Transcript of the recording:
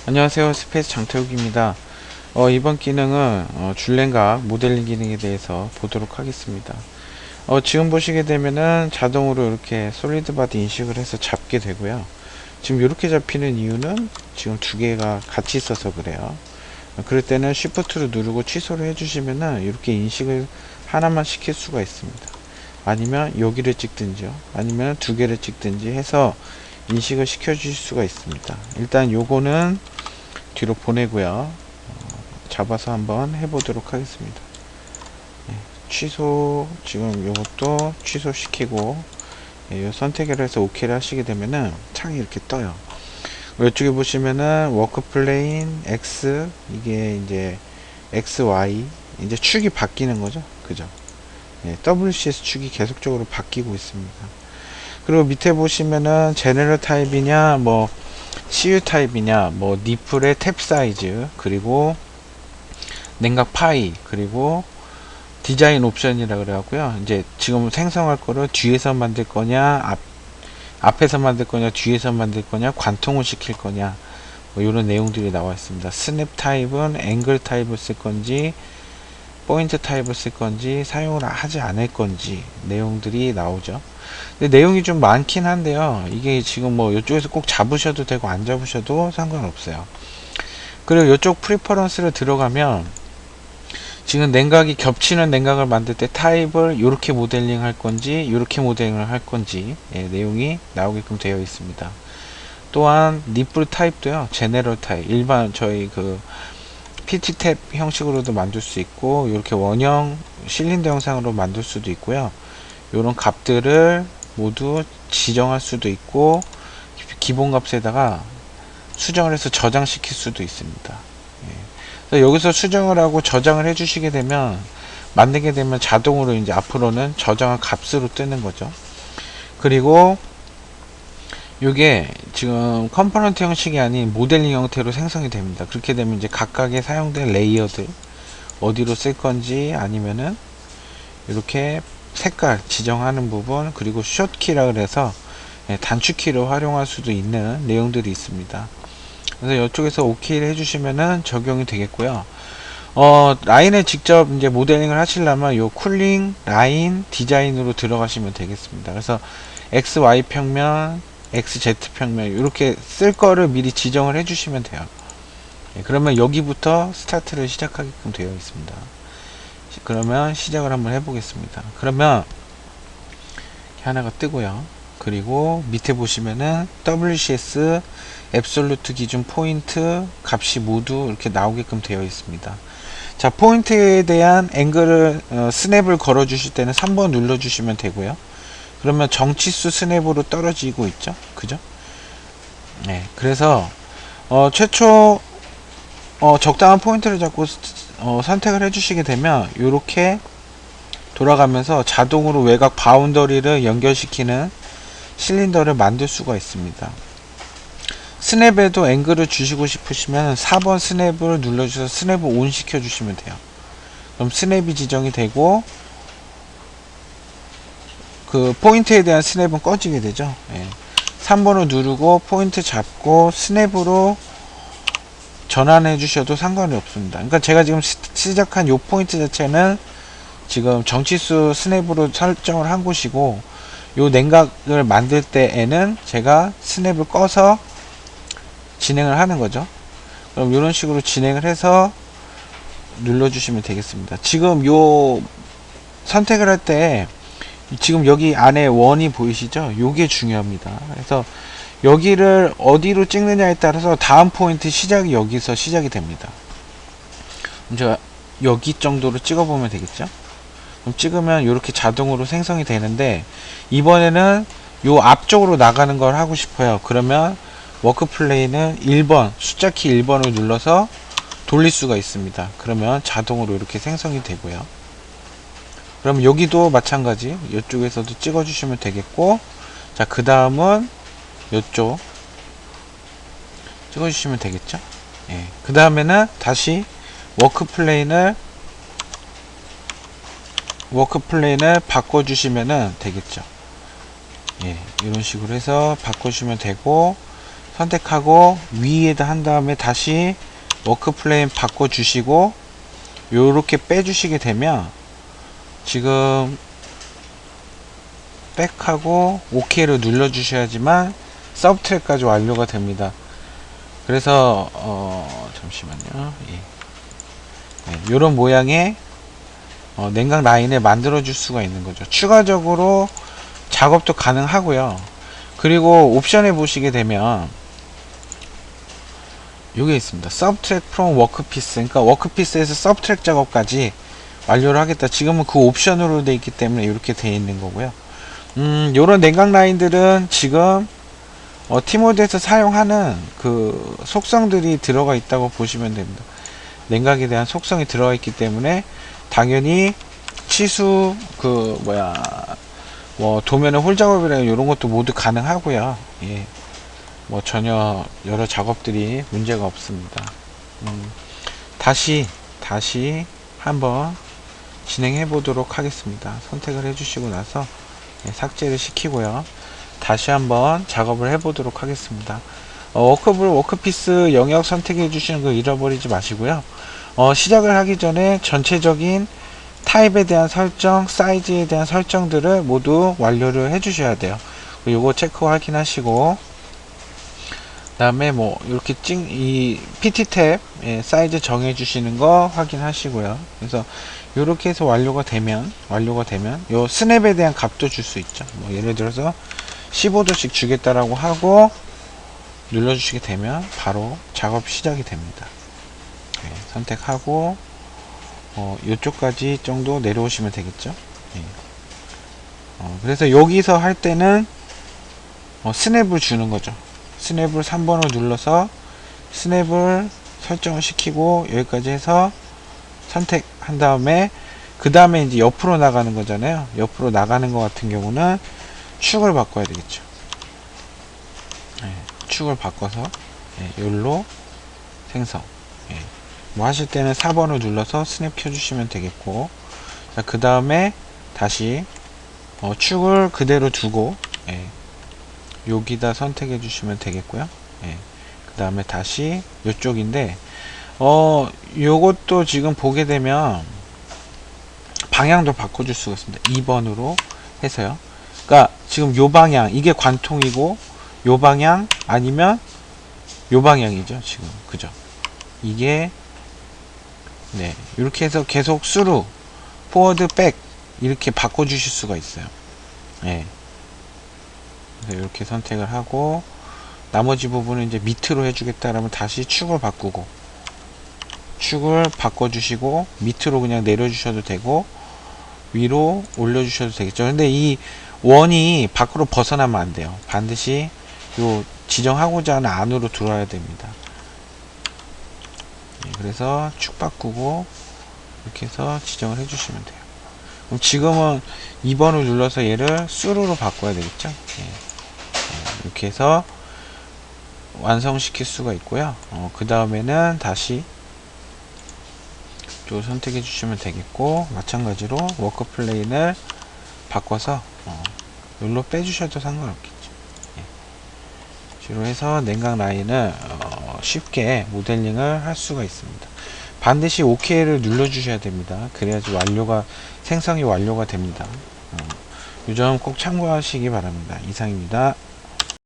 안녕하세요. 스페이스 장태욱입니다. 이번 기능은 줄랭각 모델링 기능에 대해서 보도록 하겠습니다. 지금 보시게 되면은 자동으로 이렇게 솔리드 바디 인식을 해서 잡게 되고요. 지금 이렇게 잡히는 이유는 지금 두 개가 같이 있어서 그래요. 그럴 때는 Shift를 누르고 취소를 해주시면은 이렇게 인식을 하나만 시킬 수가 있습니다. 아니면 여기를 찍든지요. 아니면 두 개를 찍든지 해서 인식을 시켜 주실 수가 있습니다. 일단 요거는 뒤로 보내고요. 잡아서 한번 해보도록 하겠습니다. 취소, 지금 요것도 취소시키고, 요 선택을 해서 OK를 하시게 되면은 창이 이렇게 떠요. 이쪽에 보시면은 워크 플레인 X, 이게 이제 XY, 이제 축이 바뀌는 거죠. 그죠? WCS 축이 계속적으로 바뀌고 있습니다. 그리고 밑에 보시면은 제너럴 타입이냐, 뭐 CU 타입이냐, 뭐 니플의 탭 사이즈, 그리고 냉각 파이, 그리고 디자인 옵션이라 그래갖고요. 이제 지금 생성할 거를 뒤에서 만들 거냐, 앞에서 만들 거냐, 뒤에서 만들 거냐, 관통을 시킬 거냐, 뭐 이런 내용들이 나와 있습니다. 스냅 타입은 앵글 타입을 쓸 건지, 포인트 타입을 쓸 건지, 사용을 하지 않을 건지 내용들이 나오죠. 근데 내용이 좀 많긴 한데요. 이게 지금 뭐 이쪽에서 꼭 잡으셔도 되고 안 잡으셔도 상관없어요. 그리고 이쪽 프리퍼런스를 들어가면 지금 냉각이 겹치는 냉각을 만들 때 타입을 이렇게 모델링 할 건지 이렇게 모델링을 할 건지 내용이 나오게끔 되어 있습니다. 또한 니플 타입도요. 제네럴 타입, 일반 저희 그 PT 탭 형식으로도 만들 수 있고 이렇게 원형 실린더 형상으로 만들 수도 있고요. 이런 값들을 모두 지정할 수도 있고 기본 값에다가 수정을 해서 저장시킬 수도 있습니다. 그래서 여기서 수정을 하고 저장을 해 주시게 되면 만들게 되면 자동으로 이제 앞으로는 저장한 값으로 뜨는 거죠. 그리고 이게 지금 컴포넌트 형식이 아닌 모델링 형태로 생성이 됩니다. 그렇게 되면 이제 각각의 사용된 레이어들 어디로 쓸 건지 아니면은 이렇게 색깔 지정하는 부분, 그리고 숏키라 그래서 단축키로 활용할 수도 있는 내용들이 있습니다. 그래서 이쪽에서 OK를 해주시면은 적용이 되겠고요. 라인에 직접 이제 모델링을 하시려면 요 쿨링 라인 디자인으로 들어가시면 되겠습니다. 그래서 XY 평면, XZ 평면 이렇게 쓸 거를 미리 지정을 해주시면 돼요. 그러면 여기부터 스타트를 시작하게끔 되어 있습니다. 그러면 시작을 한번 해보겠습니다. 그러면 하나가 뜨고요. 그리고 밑에 보시면은 WCS 앱솔루트 기준 포인트 값이 모두 이렇게 나오게끔 되어 있습니다. 자, 포인트에 대한 앵글을 스냅을 걸어 주실 때는 3번 눌러 주시면 되고요. 그러면 정치수 스냅으로 떨어지고 있죠. 그죠? 네. 그래서 최초 적당한 포인트를 잡고 선택을 해 주시게 되면 이렇게 돌아가면서 자동으로 외곽 바운더리를 연결시키는 실린더를 만들 수가 있습니다. 스냅에도 앵글을 주시고 싶으시면 4번 스냅을 눌러주셔서 스냅을 온 시켜주시면 돼요. 그럼 스냅이 지정이 되고 그 포인트에 대한 스냅은 꺼지게 되죠. 3번을 누르고 포인트 잡고 스냅으로 전환해 주셔도 상관이 없습니다. 그러니까 제가 지금 시작한 요 포인트 자체는 지금 정치수 스냅으로 설정을 한 곳이고 요 냉각을 만들 때에는 제가 스냅을 꺼서 진행을 하는 거죠. 그럼 이런 식으로 진행을 해서 눌러주시면 되겠습니다. 지금 요 선택을 할 때 지금 여기 안에 원이 보이시죠? 요게 중요합니다. 그래서 여기를 어디로 찍느냐에 따라서 다음 포인트 시작이 여기서 시작이 됩니다. 그럼 제가 여기 정도로 찍어보면 되겠죠? 그럼 찍으면 이렇게 자동으로 생성이 되는데 이번에는 요 앞쪽으로 나가는 걸 하고 싶어요. 그러면 워크 플레이는 1번 숫자키 1번을 눌러서 돌릴 수가 있습니다. 그러면 자동으로 이렇게 생성이 되고요. 그럼 여기도 마찬가지 이쪽에서도 찍어 주시면 되겠고, 자, 그 다음은 이쪽 찍어 주시면 되겠죠. 그 다음에는 다시 워크 플레인을 바꿔 주시면 되겠죠. 이런 식으로 해서 바꿔주시면 되고, 선택하고 위에다 한 다음에 다시 워크 플레인 바꿔 주시고 요렇게 빼주시게 되면 지금 백하고 OK를 눌러 주셔야지만 서브트랙까지 완료가 됩니다. 그래서 잠시만요. 예. 네, 요런 모양의 냉각 라인을 만들어 줄 수가 있는 거죠. 추가적으로 작업도 가능하고요. 그리고 옵션에 보시게 되면 요게 있습니다. 서브트랙 프롬 워크피스. 그러니까 워크피스에서 서브트랙 작업까지 완료를 하겠다. 지금은 그 옵션으로 돼 있기 때문에 이렇게 돼 있는 거고요. 요런 냉각 라인들은 지금 티모드에서 사용하는 그 속성들이 들어가 있다고 보시면 됩니다. 냉각에 대한 속성이 들어가 있기 때문에 당연히 치수 도면의 홀 작업이나 이런 것도 모두 가능하고요. 예. 뭐 전혀 여러 작업들이 문제가 없습니다. 다시 한번 진행해 보도록 하겠습니다. 선택을 해 주시고 나서 삭제를 시키고요. 다시 한번 작업을 해 보도록 하겠습니다. 워크피스 영역 선택해 주시는 거 잃어버리지 마시고요. 시작을 하기 전에 전체적인 타입에 대한 설정, 사이즈에 대한 설정들을 모두 완료를 해 주셔야 돼요. 요거 체크 확인하시고 다음에 이렇게 이 PT 탭 사이즈 정해 주시는 거 확인하시고요. 그래서 이렇게 해서 완료가 되면 요 스냅에 대한 값도 줄 수 있죠. 예를 들어서 15도씩 주겠다라고 하고 눌러 주시게 되면 바로 작업 시작이 됩니다. 선택하고 이쪽까지 정도 내려오시면 되겠죠. 그래서 여기서 할 때는 스냅을 주는 거죠. 스냅을 3번을 눌러서 스냅을 설정을 시키고 여기까지 해서 선택한 다음에 그 다음에 이제 옆으로 나가는 거잖아요. 옆으로 나가는 것 같은 경우는 축을 바꿔야 되겠죠. 축을 바꿔서 여기로 생성. 하실 때는 4번을 눌러서 스냅 켜주시면 되겠고, 그 다음에 다시 축을 그대로 두고 여기다 선택해 주시면 되겠고요. 그 다음에 다시 이쪽인데 요것도 지금 보게 되면 방향도 바꿔줄 수가 있습니다. 2번으로 해서요. 그러니까 지금 요 방향 이게 관통이고 요 방향 아니면 요 방향이죠. 지금 그죠? 이게 이렇게 해서 계속 스루 포워드 백 이렇게 바꿔주실 수가 있어요. 그래서 이렇게 선택을 하고 나머지 부분은 이제 밑으로 해주겠다라면 다시 축을 바꾸고 축을 바꿔주시고 밑으로 그냥 내려주셔도 되고 위로 올려주셔도 되겠죠. 근데 이 원이 밖으로 벗어나면 안 돼요. 반드시 요 지정하고자 하는 안으로 들어와야 됩니다. 그래서 축 바꾸고 이렇게 해서 지정을 해주시면 돼요. 그럼 지금은 2번을 눌러서 얘를 수루로 바꿔야 되겠죠. 이렇게 해서 완성시킬 수가 있고요. 그 다음에는 다시 또 선택해 주시면 되겠고, 마찬가지로 워크 플레인을 바꿔서 여기로 빼주셔도 상관없겠죠. 주로 해서 냉각 라인을 쉽게 모델링을 할 수가 있습니다. 반드시 OK를 눌러 주셔야 됩니다. 그래야지 생성이 완료가 됩니다. 이 점 꼭 참고하시기 바랍니다. 이상입니다.